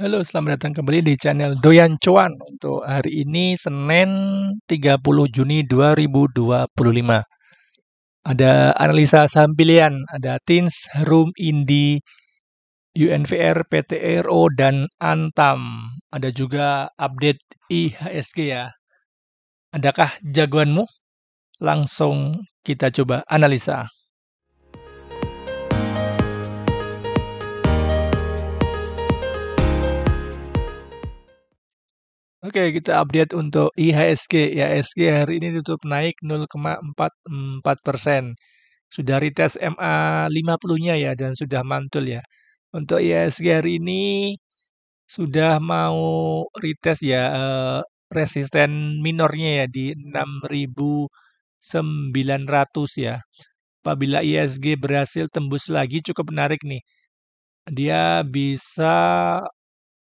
Halo, selamat datang kembali di channel Doyan Cuan untuk hari ini Senin 30 Juni 2025. Ada analisa saham pilihan, ada TINS, Harum, Indi, UNVR, PTRO, dan Antam. Ada juga update IHSG ya. Adakah jagoanmu? Langsung kita coba analisa. Oke, kita update untuk IHSG. IHSG hari ini tutup naik 0,44%. Sudah retest MA 50-nya ya dan sudah mantul ya. Untuk IHSG hari ini sudah mau retest ya resisten minornya ya di 6.900 ya. Apabila IHSG berhasil tembus lagi cukup menarik nih. Dia bisa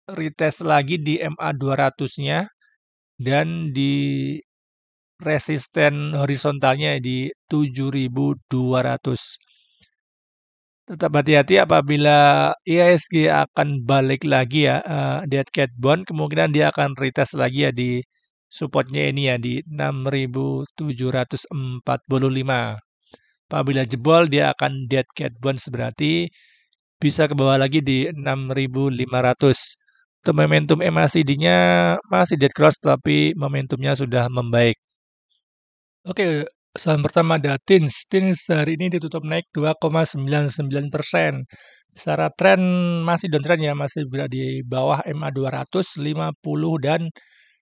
retest lagi di MA 200-nya dan di resisten horizontalnya di 7.200. Tetap hati-hati apabila IHSG akan balik lagi ya, dead cat bond, kemungkinan dia akan retest lagi ya di supportnya ini ya di 6.745. Apabila jebol dia akan dead cat bond, berarti bisa ke bawah lagi di 6.500. Untuk momentum MACD-nya masih dead cross tapi momentumnya sudah membaik. Oke, saham pertama ada TINS. TINS hari ini ditutup naik 2,99%. Secara tren masih downtrend ya, masih berada di bawah MA 200, 50 dan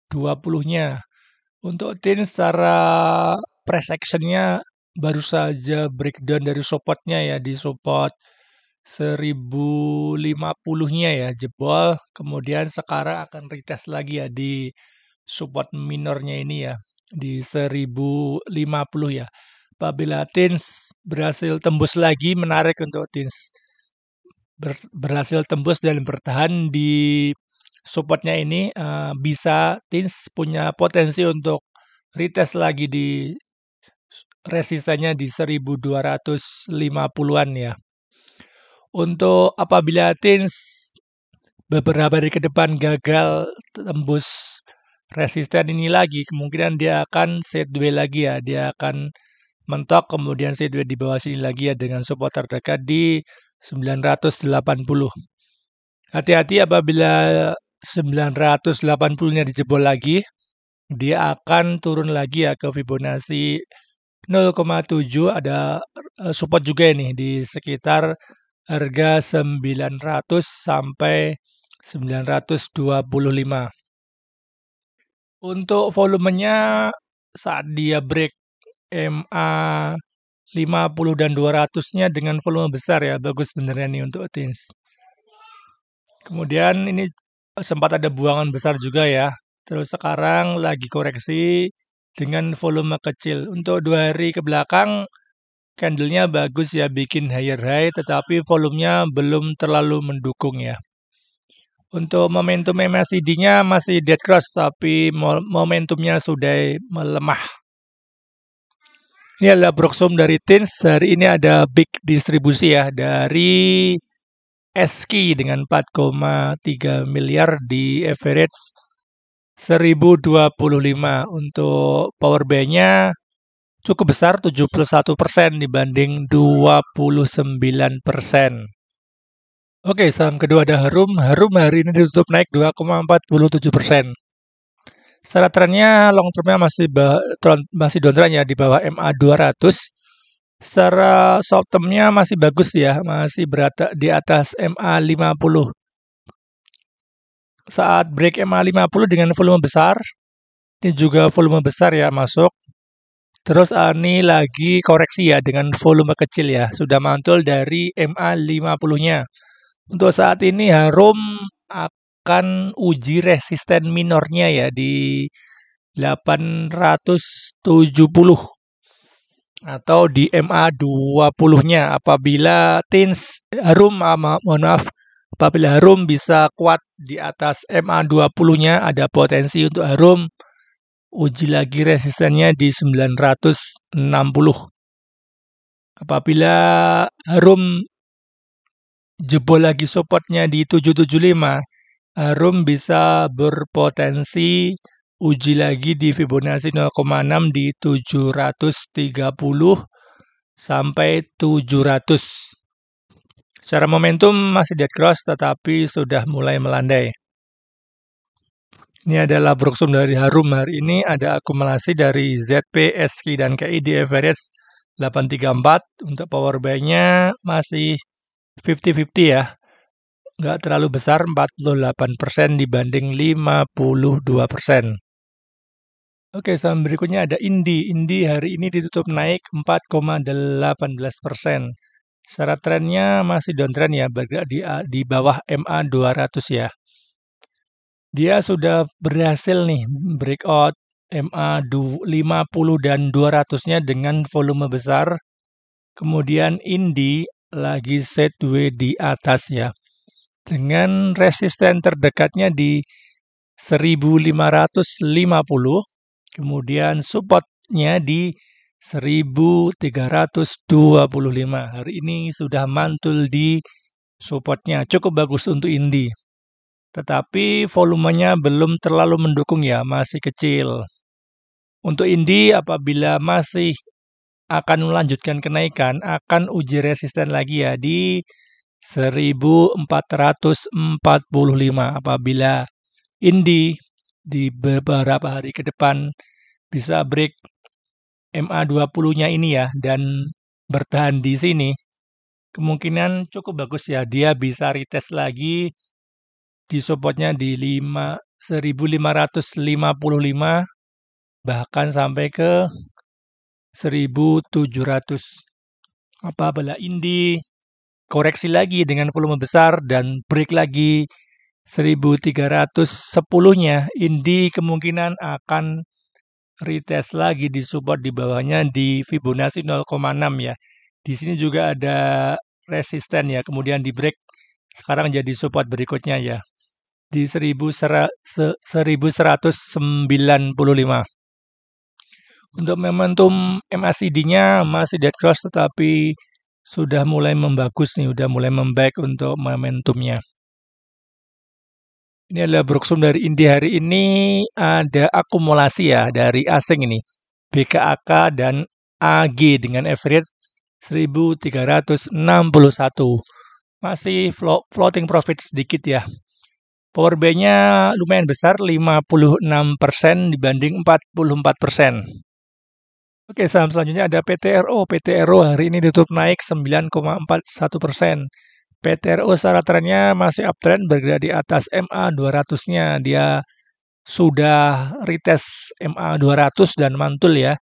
20-nya. Untuk TINS secara price action-nya baru saja breakdown dari supportnya ya, di support 1050-nya ya, jebol. Kemudian sekarang akan retest lagi ya di support minornya ini ya, di 1050 ya. Apabila TINS berhasil tembus lagi, menarik untuk TINS. Berhasil tembus dan bertahan di supportnya ini, bisa TINS punya potensi untuk retest lagi di resistannya di 1250-an ya. Untuk apabila TINS beberapa hari ke depan gagal tembus resisten ini lagi, kemungkinan dia akan sideways lagi ya. Dia akan mentok kemudian sideways di bawah sini lagi ya dengan support terdekat di 980. Hati-hati apabila 980-nya dijebol lagi, dia akan turun lagi ya ke Fibonacci 0,7. Ada support juga ini di sekitar harga 900 sampai 925. Untuk volumenya saat dia break MA 50 dan 200-nya dengan volume besar ya, bagus beneran nih untuk TINS. Kemudian ini sempat ada buangan besar juga ya. Terus sekarang lagi koreksi dengan volume kecil. Untuk 2 hari ke belakang candlenya bagus ya, bikin higher high, tetapi volumenya belum terlalu mendukung ya. Untuk momentum MACD-nya masih dead cross, tapi momentumnya sudah melemah. Ini adalah Broxom dari TINS. Hari ini ada big distribusi ya dari SQ dengan 4,3 miliar di average 1025. Untuk power buy-nya cukup besar, 71% dibanding 29%. Oke, saham kedua ada Harum. Harum hari ini ditutup naik 2,47%. Secara trennya long termnya masih downtrend ya di bawah MA 200. Secara short termnya masih bagus ya, masih berada di atas MA 50. Saat break MA 50 dengan volume besar, ini juga volume besar ya masuk. Terus ini lagi koreksi ya dengan volume kecil ya, sudah mantul dari MA 50-nya. Untuk saat ini Harum akan uji resisten minornya ya di 870 atau di MA 20-nya. Apabila TINS Harum apabila Harum bisa kuat di atas MA 20-nya, ada potensi untuk Harum uji lagi resistennya di 960. Apabila Harum jebol lagi supportnya di 775, Harum bisa berpotensi uji lagi di Fibonacci 0,6 di 730 sampai 700. Secara momentum masih dead cross tetapi sudah mulai melandai. Ini adalah broksum dari Harum. Hari ini ada akumulasi dari ZP, SQ, dan KI di average 834. Untuk power buy-nya masih 50-50 ya. Nggak terlalu besar, 48% dibanding 52%. Oke, saham berikutnya ada Indi. Indi hari ini ditutup naik 4,18%. Secara trennya masih downtrend ya, bergerak di bawah MA 200 ya. Dia sudah berhasil nih breakout MA 50 dan 200-nya dengan volume besar. Kemudian Indi lagi sideways di atas ya. Dengan resisten terdekatnya di 1550, kemudian supportnya di 1325. Hari ini sudah mantul di supportnya, cukup bagus untuk Indi. Tetapi volumenya belum terlalu mendukung ya, masih kecil. Untuk Indi apabila masih akan melanjutkan kenaikan, akan uji resisten lagi ya di 1445. Apabila Indi di beberapa hari ke depan bisa break MA20-nya ini ya dan bertahan di sini, kemungkinan cukup bagus ya. Dia bisa retest lagi di supportnya di 1555 bahkan sampai ke 1700. Apabila Indi koreksi lagi dengan volume besar dan break lagi 1310-nya, Indi kemungkinan akan retest lagi di support di bawahnya di Fibonacci 0,6 ya. Di sini juga ada resisten ya, kemudian di break sekarang jadi support berikutnya ya di 1195. Untuk momentum MACD-nya masih dead cross tetapi sudah mulai membagus nih, udah mulai membaik untuk momentumnya. Ini adalah broksum dari Indi. Hari ini ada akumulasi ya dari asing ini. BKAK dan AG dengan average 1361. Masih floating profit sedikit ya. Power buy-nya lumayan besar, 56% dibanding 44%. Oke, saham selanjutnya ada PTRO. PTRO hari ini ditutup naik 9,41%. PTRO secara trennya masih uptrend, bergerak di atas MA 200-nya. Dia sudah retest MA 200 dan mantul ya.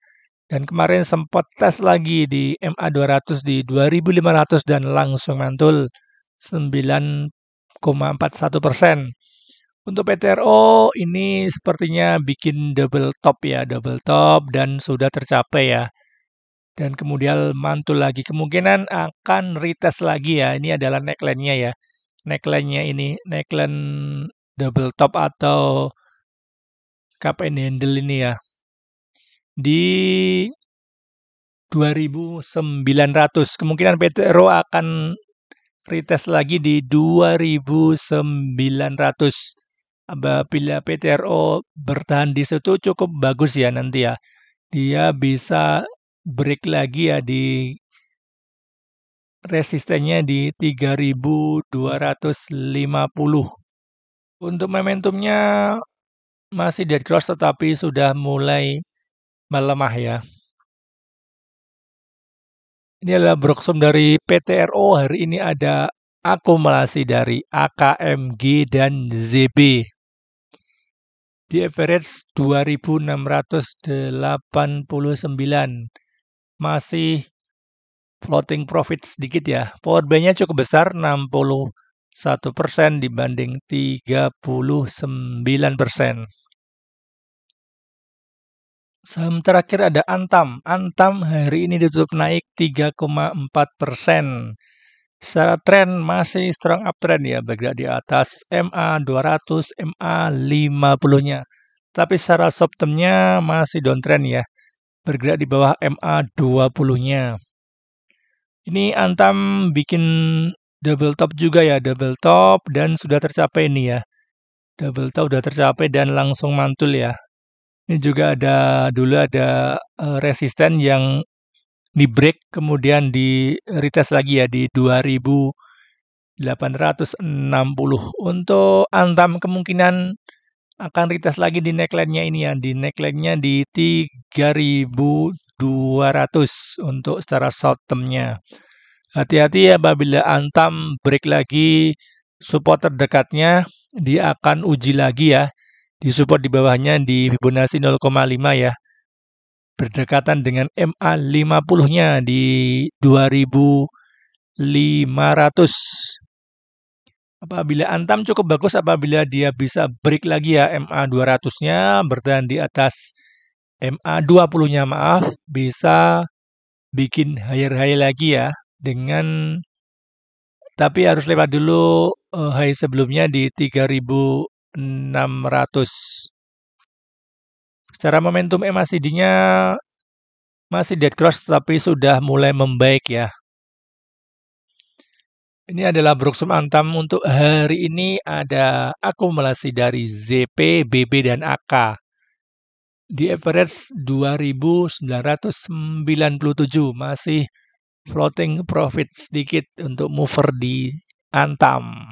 Dan kemarin sempat tes lagi di MA 200 di 2500 dan langsung mantul 9,41%. Untuk PTRO ini sepertinya bikin double top ya, double top dan sudah tercapai ya. Dan kemudian mantul lagi. Kemungkinan akan retest lagi ya. Ini adalah neckline-nya ya. Neckline-nya ini, neckline double top atau cup and handle ini ya. Di 2900. Kemungkinan PTRO akan retest lagi di 2900. Apabila PTRO bertahan di situ cukup bagus ya nanti ya. Dia bisa break lagi ya di resistennya di 3250. Untuk momentumnya masih dead cross tetapi sudah mulai melemah ya. Ini adalah broksum dari PTRO. Hari ini ada akumulasi dari AKMG dan ZB. Di average 2689. Masih floating profit sedikit ya. Power buy-nya cukup besar, 61% dibanding 39%. Saham terakhir ada Antam. Antam hari ini ditutup naik 3,4%. Secara tren masih strong uptrend ya, bergerak di atas MA 200, MA 50-nya. Tapi secara short term-nya masih downtrend ya, bergerak di bawah MA 20-nya. Ini Antam bikin double top juga ya, double top dan sudah tercapai ini ya. double top udah tercapai dan langsung mantul ya. Ini juga dulu ada resisten yang di break kemudian di retest lagi ya di 2860. Untuk Antam kemungkinan akan retest lagi di neckline-nya ini ya, di neckline-nya di 3200 untuk secara short term-nya. Hati-hati apabila Antam break lagi support terdekatnya, dia akan uji lagi ya. Di support di bawahnya di Fibonacci 0,5 ya. Berdekatan dengan MA 50-nya di 2500. Apabila Antam cukup bagus apabila dia bisa break lagi ya MA 200-nya bertahan di atas MA 20-nya maaf, bisa bikin higher lagi ya dengan tapi harus lewat dulu high sebelumnya di 3600. Secara momentum MACD-nya masih dead cross tapi sudah mulai membaik ya. Ini adalah Broksum Antam untuk hari ini ada akumulasi dari ZP, BB dan AK. Di average 2997 masih floating profit sedikit untuk mover di Antam.